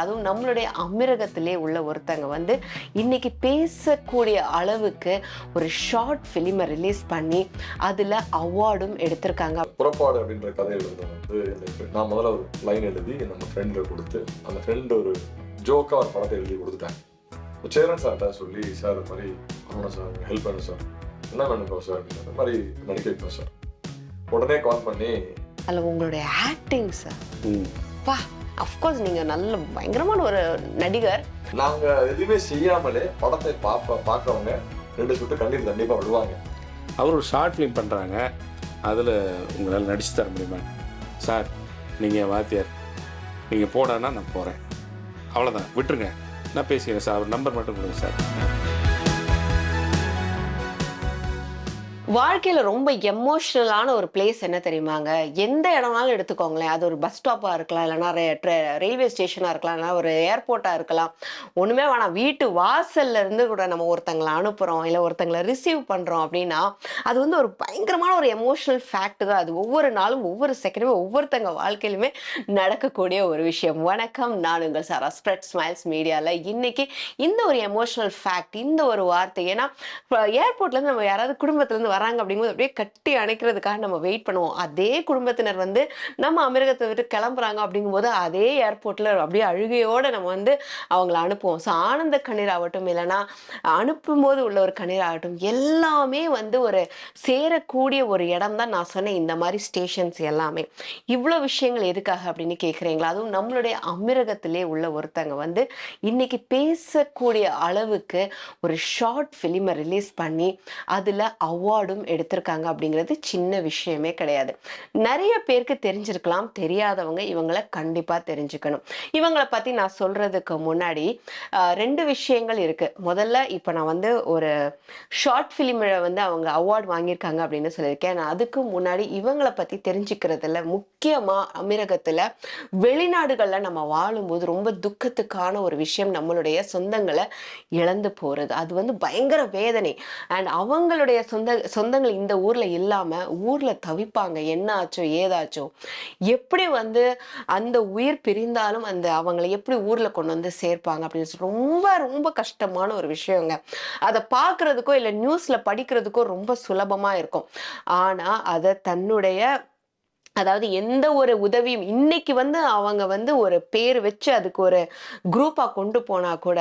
அதுவும் நம்மளுடைய அமீரகத்திலே உள்ள ஒருத்தங்க வந்து இன்னைக்கு பேசக்கூடிய அளவுக்கு ஒரு ஷார்ட் ஃபிலிமை ரிலீஸ் பண்ணி அதில் அவார்டும் எடுத்திருக்காங்க. புறப்பாடு அப்படின்ற கதை எழுதுறது வந்து நான் முதல்ல ஒரு லைன் எழுதி நம்ம ஃப்ரெண்டு கொடுத்து அந்த ஃப்ரெண்டு ஒரு ஜோக்காக ஒரு படத்தை எழுதி கொடுத்துட்டாங்க. சேரன் சார்கிட்ட சொல்லி சார் இது மாதிரி ஆமாம் சார் ஹெல்ப் பண்ணு சார், என்ன வேணுப்பா சார் அப்படின்ற மாதிரி நடிக்க வைப்போம் சார். உடனே கால் பண்ணி அதில் உங்களுடைய ஆக்டிங் சார் பா அஃப்கோர்ஸ் நீங்கள் நல்ல பயங்கரமான ஒரு நடிகர். நாங்கள் எதுவுமே செய்யாமலே படத்தை பார்க்குறவங்க 2 சொட்டு கண்ணீர் கண்டிப்பாக விடுவாங்க. அவர் ஒரு ஷார்ட் ஃபிலிம் பண்ணுறாங்க, அதில் உங்களால் நடிச்சு தர முடியுமா சார்? நீங்கள் வாத்தியார், நீங்கள் போடான்னா நான் போகிறேன், அவ்வளோதான், விட்டுருங்க, நான் பேசிக்கிறேன் சார், அவர் நம்பர் மட்டும் கொடுங்க சார். வாழ்க்கையில் ரொம்ப எமோஷ்னலான ஒரு பிளேஸ் என்ன தெரியுமாங்க? எந்த இடம்னாலும் எடுத்துக்கோங்களேன், அது ஒரு பஸ் ஸ்டாப்பாக இருக்கலாம், இல்லைனா ரயில்வே ஸ்டேஷனாக இருக்கலாம், இல்லைனா ஒரு ஏர்போர்ட்டாக இருக்கலாம், ஒன்றுமே வேணாம், வீட்டு வாசல்ல இருந்து கூட நம்ம ஒருத்தங்களை அனுப்புகிறோம் இல்லை ஒருத்தங்களை ரிசீவ் பண்ணுறோம் அப்படின்னா அது வந்து ஒரு பயங்கரமான ஒரு எமோஷ்னல் ஃபேக்ட் தான். அது ஒவ்வொரு நாளும் ஒவ்வொரு செகண்டுமே ஒவ்வொருத்தங்க வாழ்க்கையிலுமே நடக்கக்கூடிய ஒரு விஷயம். வணக்கம், நான் உங்கள் சாரா, ஸ்ப்ரெட் ஸ்மைல்ஸ் மீடியாவில். இன்னைக்கு இந்த ஒரு எமோஷ்னல் ஃபேக்ட், இந்த ஒரு வார்த்தை, ஏன்னா ஏர்போர்ட்லேருந்து நம்ம யாராவது குடும்பத்துலேருந்து வராங்க அப்படிங்கும்போது அப்படியே கட்டி அணைக்கிறதுக்காக நம்ம வெயிட் பண்ணுவோம். அதே குடும்பத்தினர் வந்து நம்ம அமீரகத்தை விட்டு கிளம்புறாங்க அப்படிங்கும்போது அதே ஏர்போர்ட்ல அப்படியே அழுகையோட நம்ம வந்து அவங்கள அனுப்புவோம். ஸோ ஆனந்த கண்ணீர் ஆகட்டும், இல்லைன்னா அனுப்பும்போது உள்ள ஒரு கண்ணீர் ஆகட்டும், எல்லாமே வந்து ஒரு சேரக்கூடிய ஒரு இடம் தான் நான் சொன்னேன் இந்த மாதிரி ஸ்டேஷன்ஸ் எல்லாமே. இவ்வளோ விஷயங்கள் எதுக்காக அப்படின்னு கேட்குறீங்களா? அதுவும் நம்மளுடைய அமீரகத்திலே உள்ள ஒருத்தங்க வந்து இன்னைக்கு பேசக்கூடிய அளவுக்கு ஒரு ஷார்ட் ஃபிலிமை ரிலீஸ் பண்ணி அதில் அவார்டும் எடுத்திருக்காங்க அப்படிங்கிறது சின்ன விஷயமே கிடையாது. நிறைய பேருக்கு தெரிஞ்சிருக்கலாம், தெரியாதவங்க இவங்களை கண்டிப்பா தெரிஞ்சுக்கணும். இவங்களை பத்தி நான் சொல்றதுக்கு முன்னாடி 2 விஷயங்கள் இருக்கு. முதல்ல இப்ப நான் வந்து ஒரு ஷார்ட் ஃபிலிம் வந்து அவங்க அவார்ட் வாங்கியிருக்காங்க அப்படின்னு சொல்லியிருக்கேன். நான் அதுக்கு முன்னாடி இவங்களை பத்தி தெரிஞ்சுக்கிறதுல முக்கியமா அமீரகத்துல வெளிநாடுகள்ல நம்ம வாழும்போது ரொம்ப துக்கத்துக்கான ஒரு விஷயம் நம்மளுடைய சொந்தங்களை இழந்து போறது. அது வந்து பயங்கர வேதனை. அண்ட் அவங்களுடைய சொந்தங்கள் இந்த ஊர்ல இல்லாம ஊர்ல தவிப்பாங்க, என்ன ஆச்சோ ஏதாச்சோ, எப்படி வந்து அந்த உயிர் பிரிந்தாலும் அந்த அவங்களை எப்படி ஊர்ல கொண்டு வந்து சேர்ப்பாங்க அப்படின்னு ரொம்ப ரொம்ப கஷ்டமான ஒரு விஷயங்க. அதை பார்க்கறதுக்கோ இல்லை நியூஸ்ல படிக்கிறதுக்கோ ரொம்ப சுலபமா இருக்கும். ஆனா அதை தன்னுடைய அதாவது எந்த ஒரு உதவியும் இன்னைக்கு வந்து அவங்க வந்து ஒரு பேர் வச்சு அதுக்கு ஒரு குரூப்பா கொண்டு போனா கூட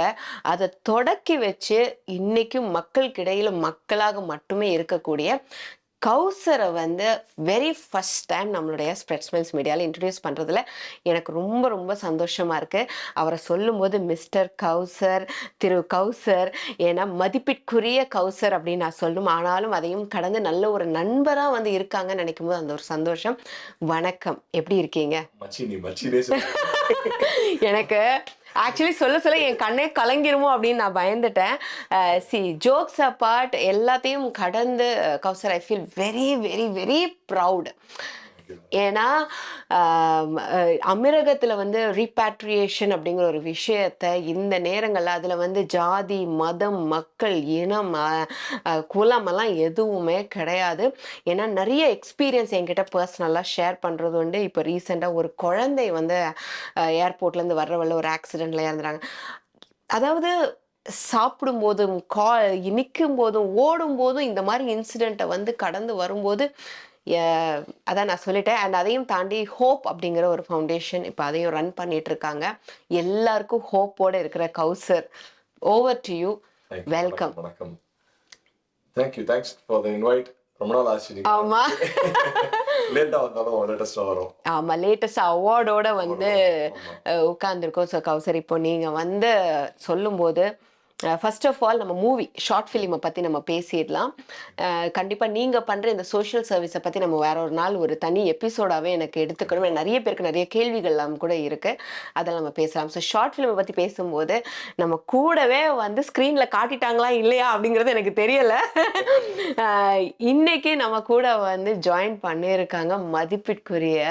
அதை தொடக்கி வச்சு இன்னைக்கும் மக்களுக்கு இடையில மக்களாக மட்டுமே இருக்கக்கூடிய கௌசரை வந்து வெரி ஃபர்ஸ்ட் டைம் நம்மளுடைய ஸ்ப்ரெட் ஸ்மைல்ஸ் மீடியாவில் இன்ட்ரடியூஸ் பண்ணுறதுல எனக்கு ரொம்ப ரொம்ப சந்தோஷமாக இருக்குது. அவரை சொல்லும்போது மிஸ்டர் கௌசர், திரு கௌசர், ஏன்னா மதிப்பிற்குரிய கௌசர் அப்படின்னு நான் சொல்லணும். ஆனாலும் அதையும் கடந்து நல்ல ஒரு நண்பராக வந்து இருக்காங்கன்னு நினைக்கும் போது அந்த ஒரு சந்தோஷம். வணக்கம், எப்படி இருக்கீங்க? எனக்கு ஆக்சுவலி சொல்ல என் கண்ணே கலங்கிருமோ அப்படின்னு நான் பயந்துட்டேன். ஜோக்ஸ் அப்பார்ட் எல்லாத்தையும் கடந்து Kausar, I feel very very very proud. ஏன்னா அமீரகத்தில் வந்து ரீபேட்ரியேஷன் அப்படிங்கிற ஒரு விஷயத்த இந்த நேரங்களில் அதில் வந்து ஜாதி, மதம், மக்கள், இனம், குலம் எல்லாம் எதுவுமே கிடையாது. ஏன்னா நிறைய எக்ஸ்பீரியன்ஸ் என்கிட்ட பர்சனலாக ஷேர் பண்ணுறது உண்டு. இப்போ ரீசெண்டாக ஒரு குழந்தை வந்து ஏர்போர்ட்லேருந்து வர்ற வழியில் ஒரு ஆக்சிடெண்ட்டில் இறந்துறாங்க. அதாவது சாப்பிடும் போதும் நிற்கும் போதும் ஓடும் போதும் இந்த மாதிரி இன்சிடெண்ட்டை வந்து கடந்து வரும்போது அதான் நான் சொல்லிட்டேன். அண்ட் அதையும் தாண்டி ஹோப் அப்படிங்கிற ஒரு ஃபவுண்டேஷன் இப்போ அதையும் ரன் பண்ணிட்டு இருக்காங்க. எல்லாருக்கும் ஹோப்போட இருக்கிற Kausar, over to you. Welcome. வணக்கம். Thanks for the invite. ரொம்ப நாள் ஆச்சு. ஆமா, லேட்டா வந்தாலும் லேட்டஸ்டா வரும். ஆமா, லேட்டஸ்ட் அவார்டோட வந்து உட்கார்ந்துருக்கோம். ஸோ கௌசர், இப்போ நீங்க வந்து சொல்லும்போது ஃபர்ஸ்ட் ஆஃப் ஆல் நம்ம மூவி ஷார்ட் ஃபிலிமை பற்றி நம்ம பேசிடலாம். கண்டிப்பாக நீங்கள் பண்ணுற இந்த சோஷியல் சர்வீஸை பற்றி நம்ம வேற ஒரு நாள் ஒரு தனி எபிசோடாகவே எனக்கு எடுத்துக்கணும். நிறைய பேருக்கு நிறைய கேள்விகள்லாம் கூட இருக்குது, அதெல்லாம் நம்ம பேசலாம். ஸோ ஷார்ட் ஃபிலிமை பற்றி பேசும்போது நம்ம கூடவே வந்து ஸ்க்ரீனில் காட்டிட்டாங்களா இல்லையா அப்படிங்கிறது எனக்கு தெரியலை. இன்னைக்கு நம்ம கூட வந்து ஜாயின் பண்ணியிருக்காங்க மதிப்பிற்குரிய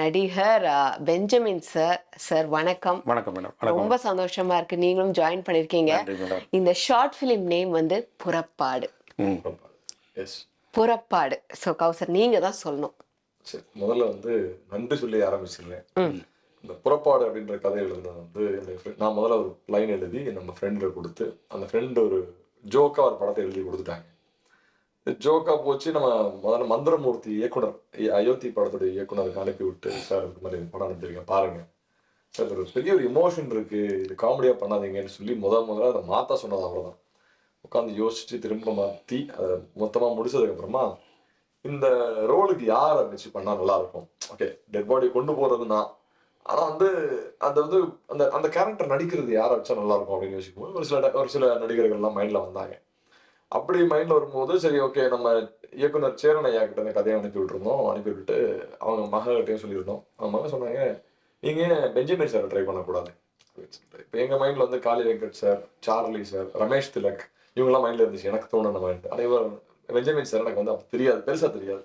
நடிகர் பெஞ்சமின் சார். சார் வணக்கம். வணக்கம் மேடம். ரொம்ப சந்தோஷமா இருக்கு நீங்களும் ஜாயின் பண்ணிருக்கீங்க. இந்த ஷார்ட் ஃபிலிம் நேம் வந்து புறப்பாடு. புறப்பாடு. ஸோ கௌசர், நீங்க தான் சொல்லணும். முதல்ல வந்து நன்றி சொல்லி ஆரம்பிச்சிருந்தேன். இந்த புறப்பாடு அப்படின்ற கதை எழுதுனது வந்து நான் முதல்ல ஒரு லைன் எழுதி நம்ம ஃப்ரெண்டில் கொடுத்து அந்த ஃப்ரெண்டு ஒரு ஜோக்காக ஒரு படத்தை எழுதி கொடுத்துட்டாங்க. ஜோக்கா போச்சு. நம்ம முதல்ல மந்திரமூர்த்தி இயக்குனர் அயோத்தி படத்துடைய இயக்குனருக்கு அனுப்பி விட்டு, சார் இந்த மாதிரி படம் அனுப்பிச்சிருக்கேன் பாருங்க சார், ஒரு பெரிய ஒரு இமோஷன் இருக்கு, இது காமெடியா பண்ணாதீங்கன்னு சொல்லி முதல்ல அதை மாற்ற சொன்னது. அவ்வளோதான். உட்காந்து யோசிச்சு திரும்ப மாற்றி அதை மொத்தமாக முடிச்சதுக்கு அப்புறமா இந்த ரோலுக்கு யாரை வச்சு பண்ணா நல்லா இருக்கும், ஓகே டெட் பாடி கொண்டு போறதுன்னா, ஆனா வந்து அது வந்து அந்த அந்த கேரக்டர் நடிக்கிறது யாரை வச்சா நல்லா இருக்கும் அப்படின்னு யோசிக்கும்போது ஒரு சில நடிகர்கள்லாம் மைண்ட்ல வந்தாங்க. அப்படி மைண்ட்ல வரும்போது சரி ஓகே நம்ம இயக்குனர் சேரன் ஐயா கிட்ட இந்த கதையை அனுப்பி விட்டுருந்தோம். அனுப்பி விட்டுட்டு அவங்க மகன்கிட்டையும் சொல்லியிருந்தோம். அவங்க மகன் சொன்னாங்க, நீங்க பெஞ்சமின் சார் ட்ரை பண்ணக்கூடாது அப்படின்னு சொல்லிட்டு. இப்போ எங்க மைண்ட்ல வந்து Kali Venkat sir, Charlie sir, Ramesh Thilak இவங்கெல்லாம் மைண்ட்ல இருந்துச்சு. எனக்கு தோணுன மைண்ட் அனைவரும் பெஞ்சமின் சார் எனக்கு வந்து அப்போ தெரியாது, பெருசா தெரியாது.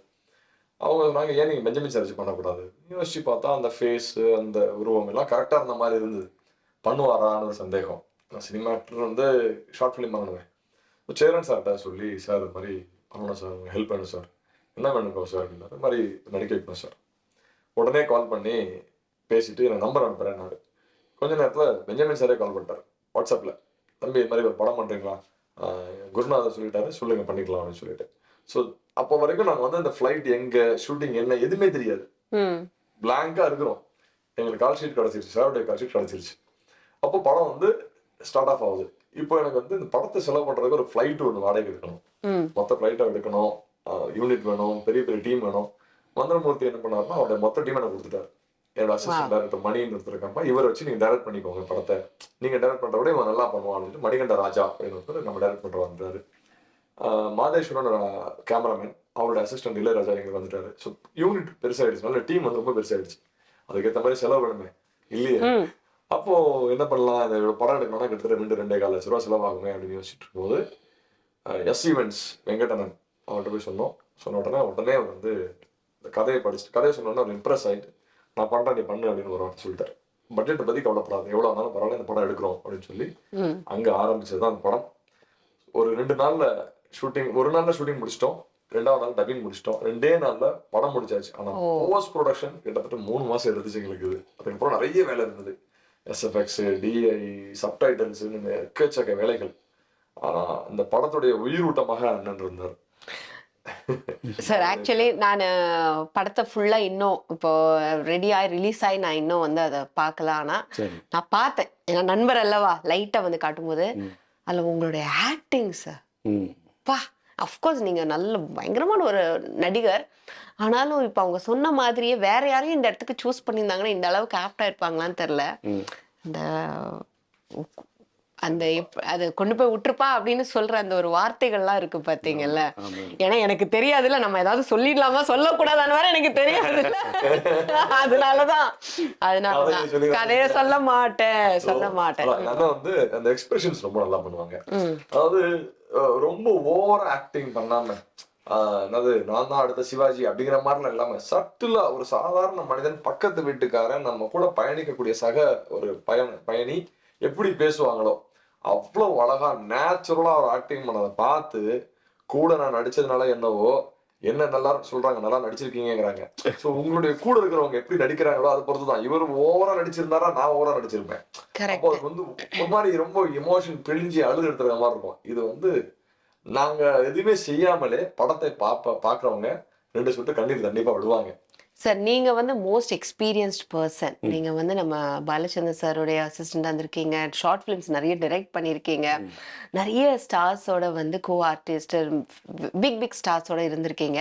அவங்க சொன்னாங்க, ஏன் நீங்க பெஞ்சமின் சார் வச்சு பண்ணக்கூடாது? யோசிச்சு பார்த்தா அந்த ஃபேஸ் அந்த உருவம் எல்லாம் கரெக்டா இருந்த மாதிரி இருந்தது. பண்ணுவாரான்னு ஒரு சந்தேகம். நான் சினிமா ஆக்டர் வந்து ஷார்ட் ஃபிலிம் பண்ணுவேன். சேரன் சார்கிட்ட சொல்லி, சார் இது மாதிரி பண்ணணும் சார், ஹெல்ப் பண்ணணும் சார், என்ன வேணுங்க சார் அப்படின்னாரு. இது மாதிரி நடிக்க வைக்கணும் சார். உடனே கால் பண்ணி பேசிட்டு எனக்கு நம்பர் அனுப்புறேன்னாரு. கொஞ்ச நேரத்தில் பெஞ்சமின் சாரே கால் பண்ணிட்டார் வாட்ஸ்அப்பில், தம்பி இது மாதிரி ஒரு படம் பண்ணுறீங்களா, குருநாதர் சொல்லிட்டாரு, சொல்லுங்க பண்ணிக்கலாம் அப்படின்னு சொல்லிட்டு. ஸோ அப்போ வரைக்கும் நாங்கள் வந்து அந்த ஃப்ளைட் எங்கே, ஷூட்டிங் என்ன எதுவுமே தெரியாது, பிளாங்காக இருக்கிறோம். எங்களுக்கு கால் ஷீட் கிடச்சிருச்சு, சாருடைய கால் ஷீட் கிடச்சிருச்சு. அப்போ படம் வந்து ஸ்டார்ட் ஆஃப் ஆகுது. இப்போ எனக்கு வந்து இந்த படத்தை செலவு பண்றதுக்கு ஒரு ஃபிளைட் ஒன்று வாடகை எடுக்கணும், மொத்த ஃபிளைட்டை எடுக்கணும், யூனிட் வேணும், பெரிய பெரிய டீம் வேணும். மந்திரமூர்த்தி என்ன பண்ணாருன்னா அவருடைய மொத்த டீம் எனக்கு கொடுத்துட்டாரு. என்னோட அசிஸ்டன்ட் டைரக்டர் மணின்னு ஒருத்தருக்காப்பா, இவரை வச்சு நீங்க டைரக்ட் பண்ணிக்கோங்க படத்தை, நீங்க டைரக்ட் பண்ற விட இவன் நல்லா பண்ணுவான்னு மணிகண்ட ராஜா அப்படின்னு ஒருத்தர் நம்ம டைரக்ட் பண்றாரு. மாதேஸ்வரன் கேமராமேன், அவரோட அசிஸ்டன்ட் இளையராஜா இங்க வந்துட்டாரு. ஸோ யூனிட் பெருசாயிடுச்சு, நல்ல டீம் வந்து ரொம்ப பெருசாயிடுச்சு. அதுக்கேற்ற மாதிரி செலவு வேணுமே இல்லையே. அப்போ என்ன பண்ணலாம், இந்த படம் எடுக்கணும்னா கிட்டத்தட்ட 2-2.25 லட்ச ரூபா செலவாகுமே அப்படின்னு யோசிச்சுட்டு இருக்கும்போது எஸ் ஈவெண்ட்ஸ் வெங்கடனன் அவர்கிட்ட போய் சொன்னோம். சொன்ன உடனே அவர் வந்து இந்த கதையை படிச்சுட்டு, கதையை சொன்னோன்னா அவர் இம்ப்ரெஸ் ஆகிட்டு, நான் பண்ணுறேன் நீ பண்ணு அப்படின்னு ஒரு வார்த்தை சொல்லிட்டாரு. பட்ஜெட்டை பற்றி கவலைப்படாது, எவ்வளோ இருந்தாலும் பரவாயில்ல இந்த படம் எடுக்கிறோம் அப்படின்னு சொல்லி அங்கே ஆரம்பிச்சது தான் அந்த படம். ஒரு 2 நாள்ல ஷூட்டிங், ஒரு நாள்ல ஷூட்டிங் முடிச்சிட்டோம், 2ஆவது நாள் டப்பிங் முடிச்சிட்டோம், 2 நாள்ல படம் முடிச்சாச்சு. ஆனால் போஸ்ட் ப்ரொடக்ஷன் கிட்டத்தட்ட 3 மாசம் எடுத்துச்சு எங்களுக்கு. இது அதுக்கப்புறம் நிறைய வேலை இருந்தது, எஸ்எஃப்எக்ஸ், டிஐ, சப்டைட்டில்ஸ், எக்கச்சக்க வேலைகள். ஆனா இந்த படத்துடைய உயிரூட்டமாக அண்ணன் இருந்தார். சார் ஆக்சுவலி நான் படத்தை ஃபுல்லா இன்னும் இப்போ ரெடியாகி ரிலீஸ் ஆகி நான் இன்னும் வந்து அதை பார்க்கல. ஆனா நான் பார்த்தேன், ஏன்னா நண்பர் அல்லவா லைட்டா வந்து காட்டும்போது அதில் உங்களுடைய ஆக்டிங் சார் பா, அஃப்கோர்ஸ் நீங்கள் நல்ல பயங்கரமான ஒரு நடிகர். ஆனாலும் இப்போ அவங்க சொன்ன மாதிரியே வேற யாரையும் இந்த இடத்துக்கு சூஸ் பண்ணியிருந்தாங்கன்னா இந்த அளவுக்கு ஆப்டா இருப்பாங்களான்னு தெரில. அந்த அந்த அதை கொண்டு போய் விட்டுருப்பா அப்படின்னு சொல்ற அந்த ஒரு வார்த்தைகள்லாம் இருக்கு பார்த்தீங்கல்ல. ஏன்னா எனக்கு தெரியாதுல்ல, நம்ம ஏதாவது சொல்லிடலாமா சொல்லக்கூடாதான்னு வேற எனக்கு தெரியாது. அதனாலதான் கதையை சொல்ல மாட்டேன். வந்து அந்த எக்ஸ்பிரஷன்ஸ் ரொம்ப நல்லா பண்ணுவாங்க. அதாவது ரொம்ப ஓவர் ஆக்டிங் பண்ணாம, அதாவது நான் தான் அடுத்த சிவாஜி அப்படிங்கிற மாதிரிலாம் இல்லாம சட்டிலா ஒரு சாதாரண மனிதன், பக்கத்து வீட்டுக்காரன், நம்ம கூட பயணிக்கக்கூடிய சக ஒரு பயணி எப்படி பேசுவாங்களோ அவ்வளவு அழகா நேச்சுரலா ஒரு ஆக்டிங் பண்ணதை பார்த்து, கூட நான் நடிச்சதுனால என்னவோ என்ன நல்லா சொல்றாங்க, நல்லா நடிச்சிருக்கீங்கிறாங்க. ஸோ உங்களுடைய கூட இருக்கிறவங்க எப்படி நடிக்கிறாங்களோ அதை பொறுத்துதான். இவர் ஓவரா நடிச்சிருந்தாரா நான் ஓவரா நடிச்சிருப்பேன். அப்போ அது வந்து ஒரு மாதிரி ரொம்ப எமோஷன் பிழிஞ்சி அழுது எடுத்துற மாதிரி இருக்கும். இது வந்து நாங்க எதுவுமே செய்யாமலே படத்தை பாக்குறவங்க 2 சொட்டு கண்ணீர் கண்டிப்பா விடுவாங்க. சார் நீங்க வந்து மோஸ்ட் எக்ஸ்பீரியன்ஸ்ட் பர்சன். நீங்க வந்து நம்ம பாலச்சந்தர் சாருடைய அசிஸ்டண்டா இருந்திருக்கீங்க, ஷார்ட் ஃபிலிம்ஸ் நிறைய டைரக்ட் பண்ணியிருக்கீங்க, நிறைய ஸ்டார்ஸோட வந்து கோ ஆர்டிஸ்ட், பிக் ஸ்டார்ஸோட இருந்திருக்கீங்க.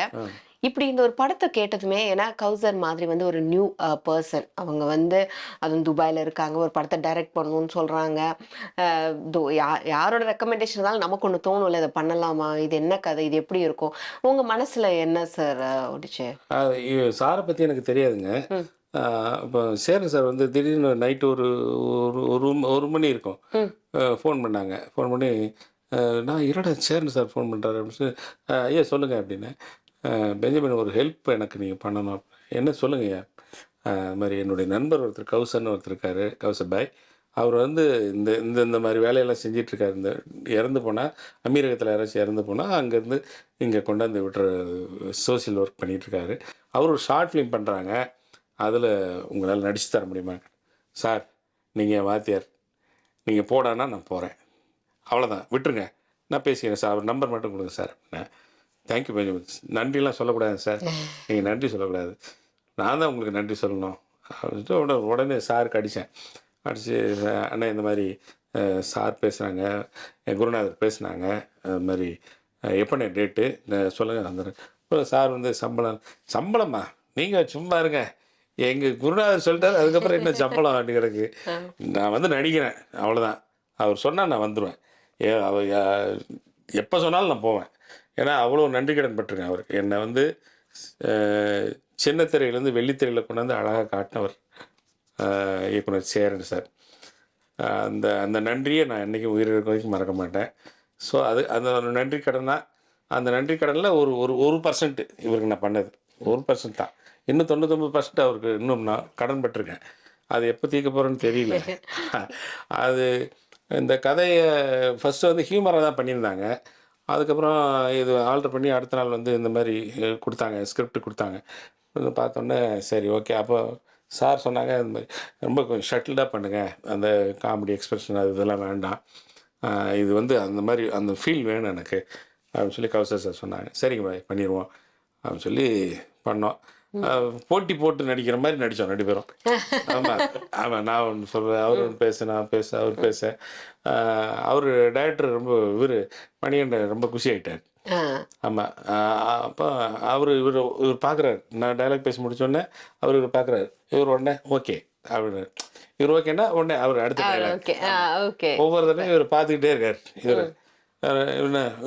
இப்படி இந்த ஒரு படத்தை கேட்டதுமே, ஏன்னா கௌசர் மாதிரி வந்து ஒரு நியூ பர்சன், அவங்க வந்து அதுவும் துபாயில் இருக்காங்க, ஒரு படத்தை டைரக்ட் பண்ணணும்னு சொல்கிறாங்க. யாரோட ரெக்கமெண்டேஷன் இருந்தாலும் நமக்கு ஒன்று தோணும்ல, இதை பண்ணலாமா, இது என்ன கதை, இது எப்படி இருக்கும், உங்கள் மனசில் என்ன சார் ஓடிச்சு? சாரை பற்றி எனக்கு தெரியாதுங்க. இப்போ சேரன் சார் வந்து திடீர்னு நைட்டு ஒரு மணி இருக்கும் ஃபோன் பண்ணாங்க. ஃபோன் பண்ணி நான் இரடா சேரன் சார் ஃபோன் பண்ணுறாரு அப்படின்னு சொல்லி, ஐயா சொல்லுங்கள் அப்படின்னு. பெஞ்சமின் ஒரு ஹெல்ப் எனக்கு நீங்கள் பண்ணணும். என்ன சொல்லுங்கய்யா? அது மாதிரி என்னுடைய நண்பர் ஒருத்தர் கௌசர்னு ஒருத்தர் இருக்கார், கௌசர் பாய். அவர் வந்து இந்த மாதிரி வேலையெல்லாம் செஞ்சிட்ருக்காரு. இந்த இறந்து போனால், அமீரகத்தில் யாராச்சும் இறந்து போனால் அங்கேருந்து இங்கே கொண்டாந்து விட்டுற சோசியல் ஒர்க் பண்ணிகிட்ருக்காரு. அவர் ஒரு ஷார்ட் ஃபிலிம் பண்ணுறாங்க, அதில் உங்களால் நடிச்சு தர முடியுமா? சார் நீங்கள் வாத்தியார், நீங்கள் போடான்னா நான் போகிறேன், அவ்வளோதான், விட்டுருங்க, நான் பேசிக்கிறேன் சார், அவர் நம்பர் மட்டும் கொடுங்க சார் அப்படின்னேன். Thank you very much. நன்றிலாம் சொல்லக்கூடாது சார், நீங்கள் நன்றி சொல்லக்கூடாது, நான் தான் உங்களுக்கு நன்றி சொல்லணும் அப்படின்ட்டு உடனே சாருக்கு அடித்தேன். அடித்து, அண்ணா இந்த மாதிரி சார் பேசுகிறாங்க, என் குருநாதர் பேசுனாங்க, அது மாதிரி எப்போண்ணே டேட்டு சொல்லுங்கள் வந்துடுறேன். சார் வந்து சம்பளமா நீங்கள் சும்மா இருங்க, எங்கள் குருநாதர் சொல்லிட்டாரு, அதுக்கப்புறம் என்ன சம்பளம் அப்படிங்கிறதுக்கு நான் வந்து நடிக்கிறேன், அவ்வளோதான், அவர் சொன்னால் நான் வந்துடுவேன், அவர் எப்போ சொன்னாலும் நான் போவேன். ஏன்னா அவ்வளோ நன்றி கடன் பட்டிருக்கேன் அவருக்கு. என்னை வந்து சின்ன திரையிலேருந்து வெள்ளித்திரையில் கொண்டாந்து அழகாக காட்டினவர் இயக்குனர் சேரன் சார். அந்த அந்த நன்றியை நான் என்றைக்கும் உயிர் இருக்க வரைக்கும் மறக்க மாட்டேன். ஸோ அது அந்த ஒரு நன்றி கடனாக, அந்த நன்றி கடனில் ஒரு ஒரு 1% இவருக்கு நான் பண்ணது 1% தான். இன்னும் 99% அவருக்கு இன்னும் நான் கடன் பட்டிருக்கேன். அது எப்போ தீர்க்க போகிறேன்னு தெரியல. அது இந்த கதையை ஃபஸ்ட்டு வந்து ஹியூமராக தான் பண்ணியிருந்தாங்க. அதுக்கப்புறம் இது ஆல்டர் பண்ணி அடுத்த நாள் வந்து இந்த மாதிரி கொடுத்தாங்க, ஸ்கிரிப்ட் கொடுத்தாங்க. பார்த்தோன்னே சரி ஓகே. அப்போ சார் சொன்னாங்க, இந்த மாதிரி ரொம்ப கொஞ்சம் ஷட்டில்டாக பண்ணுங்கள், அந்த காமெடி எக்ஸ்பிரஷன் அது இதெல்லாம் வேண்டாம், இது வந்து அந்த மாதிரி அந்த ஃபீல் வேணும் எனக்கு அப்படின்னு சொல்லி கௌசர் சார் சொன்னாங்க. சரிங்க பாய் பண்ணிடுவோம் அப்படின்னு சொல்லி பண்ணோம். போட்டி போட்டு நடிக்கிற மாதிரி நடித்தோம் 2 பேரும். ஆமாம் ஆமாம், நான் ஒன்று சொல்கிறேன், அவர் ஒன்று பேச, நான் பேச, அவர் பேச. அவர் டைரக்டர் ரொம்ப இவர் மணிகண்டன் ரொம்ப குஷி ஆகிட்டார். ஆமாம். அப்போ இவர் பார்க்குறாரு, நான் டைலாக் பேசி முடிச்சோடனே இவர் பார்க்குறாரு, இவர் உடனே ஓகே அப்படின்னு. இவர் ஓகேன்னா உடனே அவர் அடுத்த டைலாக் ஒவ்வொரு தடவையும் இவர் பார்த்துக்கிட்டே இருக்கார். இவர்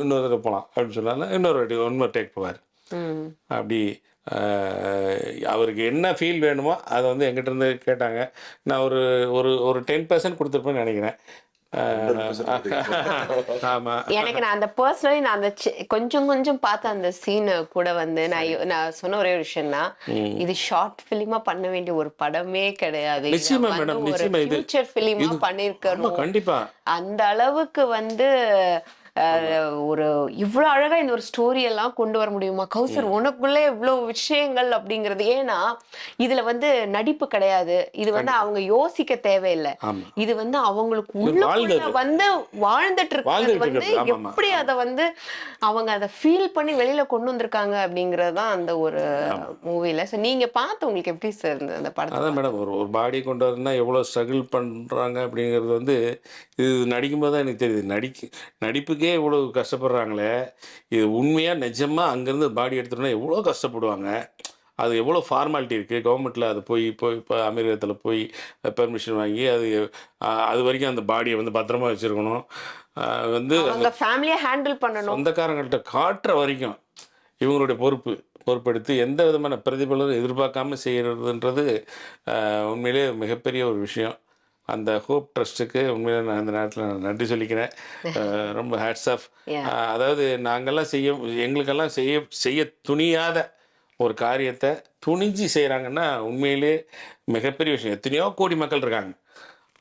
இன்னொரு தடவை போகலாம் அப்படின்னு சொன்னாலும் இன்னொரு வாட்டி ஒன்று டேக் போவார். அப்படி அவருக்கு என்ன ஃபீல் வேணுமோ அதை வந்து எங்கிட்ட இருந்து கேட்டாங்க. நான் ஒரு ஒரு ஒரு 10% கொடுத்துருப்பேன்னு நினைக்கிறேன். ஆமா, எனக்கு நான் அந்த பர்சனலி நான் அந்த கொஞ்சம் கொஞ்சம் பார்த்த அந்த சீனை கூட வந்து நான் சொன்ன ஒரே ஒரு விஷயம்னா, இது ஷார்ட் பிலிமா பண்ண வேண்டிய ஒரு படமே கிடையாது. நிச்சயமா மேடம், நிச்சயமா இது ஃபியூச்சர் பிலிமா பண்ணிருக்கணும். கண்டிப்பா அந்த அளவுக்கு வந்து ஒரு இவ்வளவு அழகா இந்த ஒரு ஸ்டோரி எல்லாம் கொண்டு வர முடியுமா கௌசர், உனக்குள்ளே இவ்வளவு விஷயங்கள் அப்படிங்கிறது. ஏன்னா இதுல வந்து நடிப்பு கிடையாது, இது வந்து அவங்க யோசிக்க தேவையில்லை, இது வந்து அவங்களுக்கு உள்ள வந்து வாழ்ந்துட்டு இருக்கிறது வந்து எப்படி அதை வந்து அவங்க அதை ஃபீல் பண்ணி வெளியில கொண்டு வந்திருக்காங்க அப்படிங்கறதுதான் அந்த ஒரு மூவில. ஸோ நீங்க பார்த்து உங்களுக்கு எப்படி சார் இருந்தது அந்த படத்தை? அதான் மேடம், ஒரு பாடி கொண்டு வரணும்னா எவ்வளவு ஸ்ட்ரகிள் பண்றாங்க அப்படிங்கிறது வந்து இது நடிக்கும்போது தான் எனக்கு தெரியுது. நடிப்புக்கே இவ்வளவு கஷ்டப்படுறாங்களே, இது உண்மையாக நிஜமாக அங்கேருந்து பாடி எடுத்துட்டோம்னா எவ்வளோ கஷ்டப்படுவாங்க. அது எவ்வளோ ஃபார்மாலிட்டி இருக்குது கவர்மெண்ட்டில். அது போய் இப்போ அமெரிக்கத்தில் போய் பெர்மிஷன் வாங்கி அது வரைக்கும் அந்த பாடியை வந்து பத்திரமா வச்சுருக்கணும். வந்து ஃபேமிலியை ஹேண்டில் பண்ணணும், சொந்தக்காரங்கள்ட்ட காட்டுற வரைக்கும் இவங்களுடைய பொறுப்பெடுத்து எந்த விதமான பிரதிபலனும் எதிர்பார்க்காம செய்கிறதுன்றது உண்மையிலே மிகப்பெரிய ஒரு விஷயம். அந்த ஹோப் ட்ரஸ்ட்டுக்கு உண்மையிலே நான் அந்த நேரத்தில் நான் நன்றி சொல்லிக்கிறேன். ரொம்ப ஹேட்ஸ் ஆஃப். அதாவது நாங்கள்லாம் எங்களுக்கெல்லாம் செய்ய துணியாத ஒரு காரியத்தை துணிஞ்சு செய்கிறாங்கன்னா உண்மையிலே மிகப்பெரிய விஷயம். எத்தனையோ கோடி மக்கள் இருக்காங்க,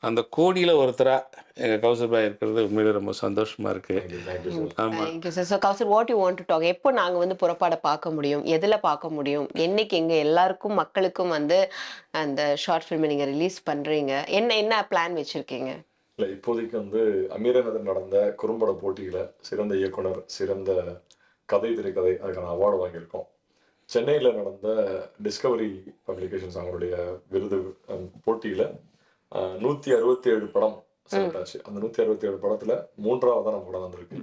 அந்த கோடியில் ஒருத்தராக எங்கள் கௌசர் பாய் இருக்கிறது உண்மையிலே ரொம்ப சந்தோஷமாக இருக்குது. ஆமாம். So Kausar, what you want to talk? எப்போ நாங்கள் வந்து புறப்பாட பார்க்க முடியும், எதில் பார்க்க முடியும், என்னைக்கு எங்கள் எல்லாருக்கும் மக்களுக்கும் வந்து அந்த ஷார்ட் ஃபிலிமை நீங்கள் ரிலீஸ் பண்ணுறீங்க, என்ன பிளான் வச்சுருக்கீங்க? இல்லை, இப்போதைக்கு வந்து அமீரகத்தில் நடந்த குறும்பட போட்டியில் சிறந்த இயக்குனர், சிறந்த கதை, திரைக்கதை, அதுக்கான அவார்டு வாங்கியிருக்கோம். சென்னையில் நடந்த டிஸ்கவரி பப்ளிகேஷன்ஸ் அவங்களுடைய விருது போட்டியில் 167 படம் செலக்ட் ஆச்சு. அந்த 167 படத்துல 3ஆவதா நம்ம படம் வந்திருக்கு.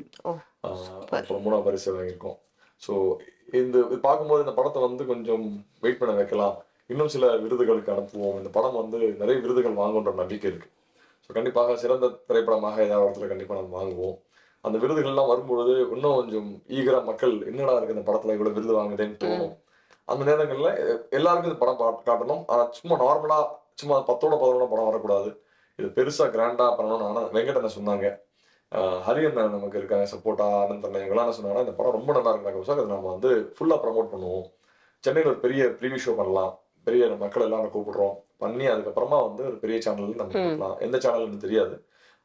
அப்புறம் 3ஆம் பரிசு வாங்கியிருக்கோம். ஸோ இது பார்க்கும்போது இந்த படத்தை வந்து கொஞ்சம் வெயிட் பண்ண வைக்கலாம், இன்னும் சில விருதுகளுக்கு அனுப்புவோம், இந்த படம் வந்து நிறைய விருதுகள் வாங்குன்ற நம்பிக்கை இருக்கு. ஸோ கண்டிப்பாக சிறந்த திரைப்படமாக ஏதாவது இடத்துல கண்டிப்பாக நம்ம வாங்குவோம். அந்த விருதுகள்லாம் வரும்பொழுது இன்னும் கொஞ்சம் ஈகரா மக்கள் என்னடா இருக்கு இந்த படத்துல இவ்வளவு விருது வாங்குதேன்னு தோணும். அந்த நேரங்கள்ல எல்லாருக்கும் இந்த படம் காட்டணும். சும்மா நார்மலா சும்மா 10ஓட 11 படம் வரக்கூடாது, இது பெருசா கிராண்டா பண்ணணும்னு. ஆனால் வெங்கடனை சொன்னாங்க, ஹரியன் நமக்கு இருக்காங்க சப்போர்ட்டா, அனந்தன் இவங்களாம் என்ன சொன்னாங்கன்னா, இந்த படம் ரொம்ப நல்லா இருந்தாங்க சார், அதை நம்ம வந்து ஃபுல்லா ப்ரமோட் பண்ணுவோம், சென்னையில் ஒரு பெரிய ப்ரீவியூ ஷோ பண்ணலாம், பெரிய மக்கள் எல்லாரும் கூப்பிடுறோம் பண்ணி அதுக்கப்புறமா வந்து ஒரு பெரிய சேனல்ல நம்ம கொடுக்கலாம், எந்த சேனல்னு தெரியாது,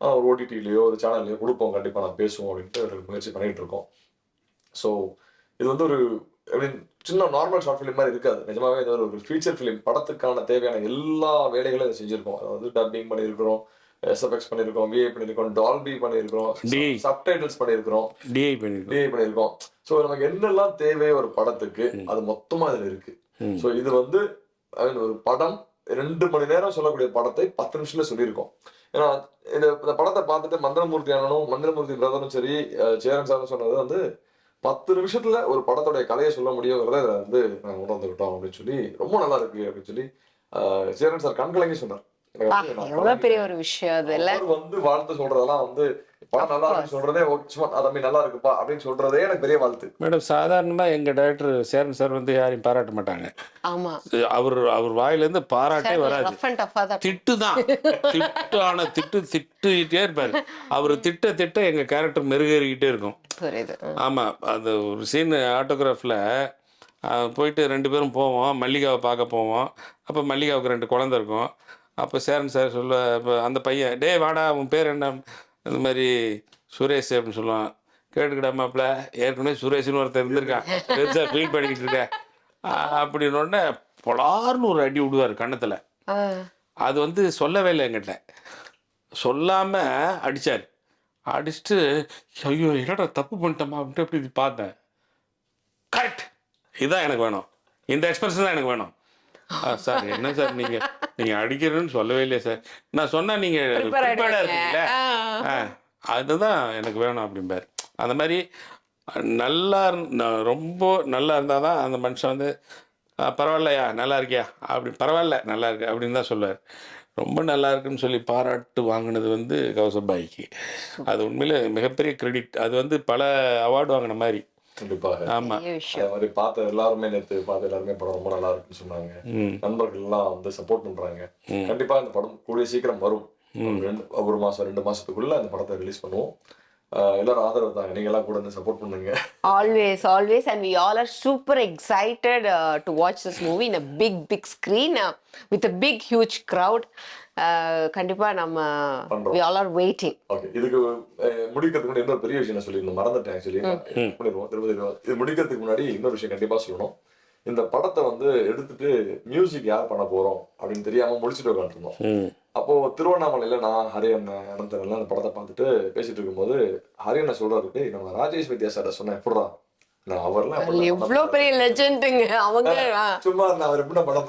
ஆனால் ஒரு ஓடிடிலையோ ஒரு சேனல்லையோ கொடுப்போம், கண்டிப்பாக நான் பேசுவோம் அப்படின்ட்டு முயற்சி பண்ணிட்டு இருக்கோம். ஸோ இது வந்து ஒரு ஐ மீன் சின்ன நார்மல் ஷார்ட் ஃபிலிம் மாதிரி இருக்காது. நிஜமாவே இது ஒரு ஃபீச்சர் ஃபிலிம். படத்துக்கான தேவையான எல்லா வேலைகளும் இதை செஞ்சிருக்கோம். அதாவது டப்பிங் பண்ணியிருக்கிறோம், எஸ்எஃப்எக்ஸ் பண்ணியிருக்கோம், விஐ பண்ணியிருக்கோம், டால்பி பண்ணியிருக்கிறோம், சப்டைட்டில்ஸ் பண்ணியிருக்கிறோம், டிஐ பண்ணியிருக்கோம். ஸோ நமக்கு என்னெல்லாம் தேவை ஒரு படத்துக்கு அது மொத்தமா இதுல இருக்கு. ஸோ இது வந்து ஒரு படம் 2 மணி நேரம் சொல்லக்கூடிய படத்தை 10 நிமிஷத்துல சொல்லியிருக்கோம். ஏன்னா இந்த படத்தை பார்த்துட்டு மந்திரமூர்த்தி அண்ணனும் மந்திரமூர்த்தி பிரதரும் சரி சேரன் சாரும் சொன்னது வந்து 10 நிமிஷத்துல ஒரு படத்தோடைய கதையை சொல்ல முடியுங்கிறத இதை வந்து நாங்கள் உணர்ந்துக்கிட்டோம் அப்படின்னு சொல்லி ரொம்ப நல்லா இருக்கு அப்படின்னு சொல்லி சேரன் சார் கண்கலங்கி சொன்னார். எவ்வளவு பெரிய ஒரு விஷயம் அது இல்ல. அவர் வந்து வாழ்த்து சொல்றதெல்லாம் வந்து படம் நல்லா இருக்குன்னு சொல்றதே சும்மா தம்பி நல்லா இருக்குப்பா அப்படின்னு சொல்றதே எனக்கு பெரிய வாழ்த்து. மேடம் சாதாரணமா எங்க டைரக்டர் சேரன் சார் வந்து யாரையும் பாராட்ட மாட்டாங்க. ஆமா, அவர் வாயிலிருந்து பாராட்டே வராது. திட்டுதான், திட்டுக்கிட்டே இருப்பாரு. அவர் திட்ட எங்க கேரக்டர் மெருகேறிக்கிட்டே இருக்கும். ஆமா, அந்த ஒரு சீன் ஆட்டோகிராஃப்ல போயிட்டு 2 பேரும் போவோம், மல்லிகாவை பார்க்க போவோம். அப்போ மல்லிகாவுக்கு 2 குழந்தை இருக்கும். அப்போ சேரன் சார் சொல்ல, இப்போ அந்த பையன் டே வாடா உன் பேர் என்ன, இந்த மாதிரி சுரேஷ் அப்படின்னு சொல்லுவான். கேட்டுக்கிடாமாப்ல ஏற்கனவே சுரேஷ்னு ஒருத்தர் இருந்திருக்கான், பெருசாக ஃபீல் பண்ணிக்கிட்டு இருக்கேன் அப்படின்னோடனே பொலார்னு ஒரு அடி விடுவார் கன்னத்தில். அது வந்து சொல்லவே இல்லை என்கிட்ட, சொல்லாமல் அடித்தார். அடிச்சுட்டு ஐயோ என்னடா தப்பு பண்ணிட்டோமா அப்படின்ட்டு அப்படி பார்த்தேன். கரெக்ட், இதுதான் எனக்கு வேணும், இந்த எக்ஸ்பிரஷன் தான் எனக்கு வேணும். சார் என்ன சார் நீங்கள் அடிக்கிறேன்னு சொல்லவே இல்லையா சார், நான் சொன்னால் நீங்கள் ப்ரிப்பேர்டாக இருக்கீங்களே, அதுதான் எனக்கு வேணும் அப்படிம்பார். அந்த மாதிரி நல்லா ரொம்ப நல்லா இருந்தால் தான் அந்த மனுஷன் வந்து பரவாயில்லையா நல்லா இருக்கியா அப்படி, பரவாயில்ல நல்லா இருக்கு அப்படின்னு தான் சொல்லுவார். ரொம்ப நல்லா இருக்குன்னு சொல்லி பாராட்டு வாங்கினது வந்து கௌசப்பாய்க்கு அது உண்மையிலே மிகப்பெரிய கிரெடிட். அது வந்து பல அவார்டு வாங்கின மாதிரி. கண்டிப்பாக. ஆமா, அதே மாதிரி பார்த்த எல்லாருமே நேற்று பார்த்த எல்லாருமே படம் ரொம்ப நல்லா இருக்குன்னு சொன்னாங்க. நண்பர்கள் எல்லாம் வந்து சப்போர்ட் பண்றாங்க. கண்டிப்பா இந்த படம் கூடிய சீக்கிரம் வரும். 1 மாசம் 2 மாசத்துக்குள்ள அந்த படத்தை ரிலீஸ் பண்ணுவோம். எல்லாரும் ஆதரவு தாங்க, நீங்க எல்லாம் கூட சப்போர்ட் பண்ணுங்க. Always and we all are super excited to watch this movie in a big screen with a big huge crowd. கண்டிப்பா நம்ம we all are waiting. Okay, இதுக்கு முடிக்கிறதுக்கு முன்னாடி இன்னொரு பெரிய விஷயம் சொல்லிருந்தேன், மறந்துட்டேன் ஆக்சுவலி. பண்ணிடுவோம் திரும்ப. இது முடிக்கிறதுக்கு முன்னாடி இன்னொரு விஷயம் கண்டிப்பா சொல்லணும். இந்த படத்தை வந்து எடுத்துட்டு மியூசிக் யார் பண்ண போறோம் அப்படின்னு தெரியாம முடிச்சுட்டு உட்காந்துருந்தோம். அப்போ திருவண்ணாமலையில நான் ஹரியண்ணன் அனந்தன் எல்லாம் அந்த படத்தை பார்த்துட்டு பேசிட்டு இருக்கும்போது ஹரியண்ணன் சொல்றாரு, நம்ம ராஜேஷ் வைத்தியா சார் சொன்னேன் எப்படா நான் அவர்லாம் எவ்வளவு பெரிய லெஜெண்டுங்க அவங்க, சும்மா நான் அவர் எப்படி படம்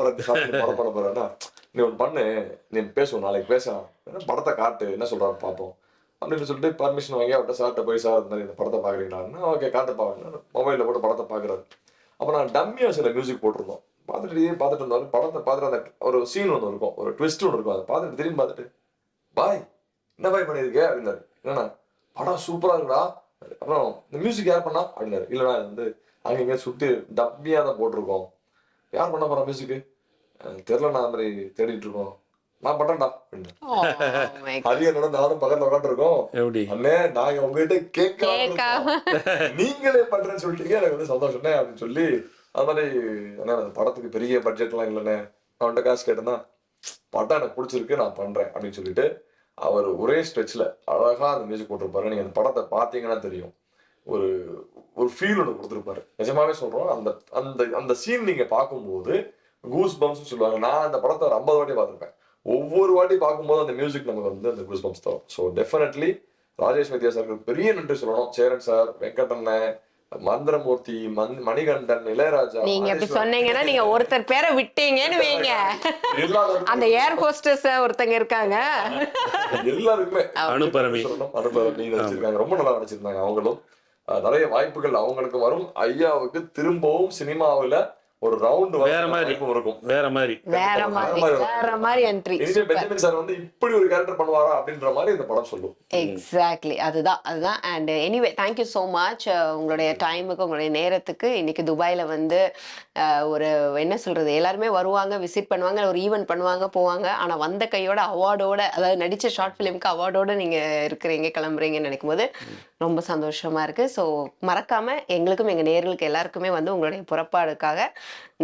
பண்ண போறேன்னா நீ ஒன்று பண்ணு, நீ பேசுவோம் நாளைக்கு பேசலாம், படத்தை காட்டு என்ன சொல்றாரு பார்ப்போம் அப்படின்னு சொல்லிட்டு பர்மிஷன் வாங்கி அவர்கிட்ட சார்கிட்ட போய் சார் இந்த மாதிரி இந்த படத்தை பாக்குறீங்களா, ஓகே காட்டுப்பா, மொபைல்ல போட்டு படத்தை பாக்குறாரு. அப்போ நான் டம்மியா சில மியூசிக் போட்டிருந்தோம். பார்த்துட்டு இருந்தாலும் படத்தை பார்த்துட்டு அந்த ஒரு சீன் ஒன்று இருக்கும், ஒரு ட்விஸ்ட் ஒன்று இருக்கும். அதை பார்த்துட்டு திரும்பி பார்த்துட்டு பாய் என்ன பாய் பண்ணியிருக்கே அப்படின்னாரு. என்னன்னா படம் சூப்பரா இருக்குடா, அப்புறம் இந்த மியூசிக் யார் பண்ணா அப்படின்னாரு. இல்லைனா இது வந்து அங்கே இங்கே சுற்றி டம்மியா தான் போட்டிருக்கோம், யார் பண்ண போறா மியூசிக்கு தெரியல, நான் மாதிரி தேடிட்டு இருக்கோம், நான் பண்றேன்டா அப்படின்னு. ஹரியனோட நானும் பக்கத்துல உட்காந்துருக்கோம். அண்ணே நாங்க உங்ககிட்ட கேட்காம நீங்களே பண்றேன்னு சொல்லிட்டீங்க, எனக்கு வந்து சந்தோஷம் அப்படின்னு சொல்லி. அது மாதிரி அண்ணா அந்த படத்துக்கு பெரிய பட்ஜெட் எல்லாம் இல்லைண்ணே, நான் அவன்கிட்ட காசு கேட்டேன்னா படம் எனக்கு பிடிச்சிருக்கு நான் பண்றேன் அப்படின்னு சொல்லிட்டு அவர் ஒரே ஸ்ட்ரெச்ல அழகா அந்த மியூசிக் போட்டிருப்பாரு. நீங்க அந்த படத்தை பாத்தீங்கன்னா தெரியும், ஒரு ஒரு ஃபீல் ஒன்று கொடுத்துருப்பாரு. நிஜமாவே சொல்றோம், அந்த அந்த அந்த சீன் நீங்க பார்க்கும்போது கூஸ் பம்ப்ஸ் சொல்லுவாங்க. நான் அந்த படத்தை ஒரு 50 வாட்டி பார்த்துருப்பேன். ஒவ்வொரு வாட்டி பார்க்கும்போது அந்த மியூசிக் நமக்கு வந்து அந்த கூஸ் பம்ப்ஸ் தரும். ஸோ டெஃபினெட்லி ராஜேஷ் வைத்தியா சாருக்கு பெரிய நன்றி சொல்லணும். சேரன் சார், வெங்கடண்ணன், மந்திரமூர்த்தி, மணிகண்டன், இளையராஜா. நீங்க எப்படி சொன்னீங்கன்னா நீங்க ஒருத்தர் பேரை விட்டீங்கன்னு வைங்க, அந்த ஏர் ஹோஸ்டஸ் ஒருத்தங்க இருக்காங்க, எல்லாருக்குமே அனுபரவி நடிச்சிருக்காங்க, ரொம்ப நல்லா நடிச்சிருந்தாங்க. அவங்களும் நிறைய வாய்ப்புகள் அவங்களுக்கு வரும். ஐயாவுக்கு திரும்பவும் சினிமாவில ஒரு ரவுண்ட் வேற மாதிரி இருக்கும், வேற மாதிரி என்ட்ரி. பெஞ்சமின் சார் வந்து இப்படி ஒரு கேரக்டர் பண்ணுவாரா அப்படின்ற மாதிரி இந்த படம் சொல்லும். எக்ஸாக்ட்லி, அதுதான். And anyway thank you so much உங்களுடைய டைமுக்கு, உங்களுடைய நேரத்துக்கு. இன்னைக்கு துபாயில வந்து ஒரு என்ன சொல்றது, எல்லாருமே வருவாங்க, விசிட் பண்ணுவாங்க, ஒரு ஈவெண்ட் பண்ணுவாங்க, போவாங்க. ஆனா வந்த கையோட அவார்டோட, அதாவது நடிச்ச ஷார்ட் ஃபிலிமுக்கு அவார்டோட நீங்க இருக்கிறீங்க, கிளம்புறீங்கன்னு நினைக்கும் போது ரொம்ப சந்தோஷமா இருக்கு. ஸோ மறக்காம எங்களுக்கும் எங்க நேயர்களுக்கு எல்லாருக்குமே வந்து உங்களுடைய புறப்பாடுக்காக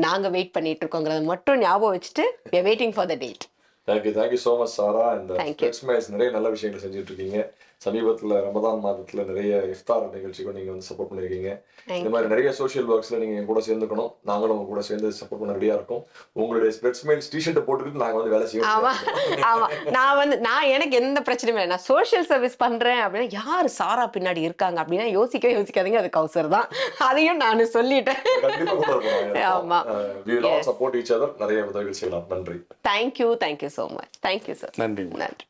நாங்க வெயிட் பண்ணிட்டு இருக்கோங்கிறத மட்டும் ஞாபகம் வச்சுட்டு we are waiting for the date. Thank you so much சாரா. இந்த Thank you. ஸ்பெட்ஸ் மேட்ச் நிறைய நல்ல விஷயங்கள் செஞ்சுட்டு இருக்கீங்க. சமீபத்தில் ரமதான் மாதத்தில் நிறைய இஃப்தார் நிகழ்ச்சிக்கும் நீங்கள் வந்து சப்போர்ட் பண்ணியிருக்கீங்க. இந்த மாதிரி நிறைய சோஷியல் ஒர்க்ஸில் நீங்கள் என் கூட சேர்ந்துக்கணும். நாங்களும் உங்க கூட சேர்ந்து சப்போர்ட் பண்ண ரெடியாக இருக்கோம். உங்களுடைய ஸ்பெட்ஸ் மேட்ச் டிஷர்ட்டை போட்டுக்கிட்டு நாங்கள் வந்து வேலை ஆமா செய்வோம். ஆமா நான் எனக்கு எந்த பிரச்சனையும் இல்லை. நான் சோஷியல் சர்வீஸ் பண்றேன் அப்படின்னா யார் சாரா பின்னாடி இருக்காங்க அப்படின்னா யோசிக்காதீங்க, அது கௌசர் தான். அதையும் நான் சொல்லிட்டேன். கண்டிப்பாக கூட இருக்கோம். ஆமா. We will all support each other. நிறைய உதவிகள் செய்யலாம். நன்றி. Thank you so much. Thank you sir. நன்றி. நன்றி.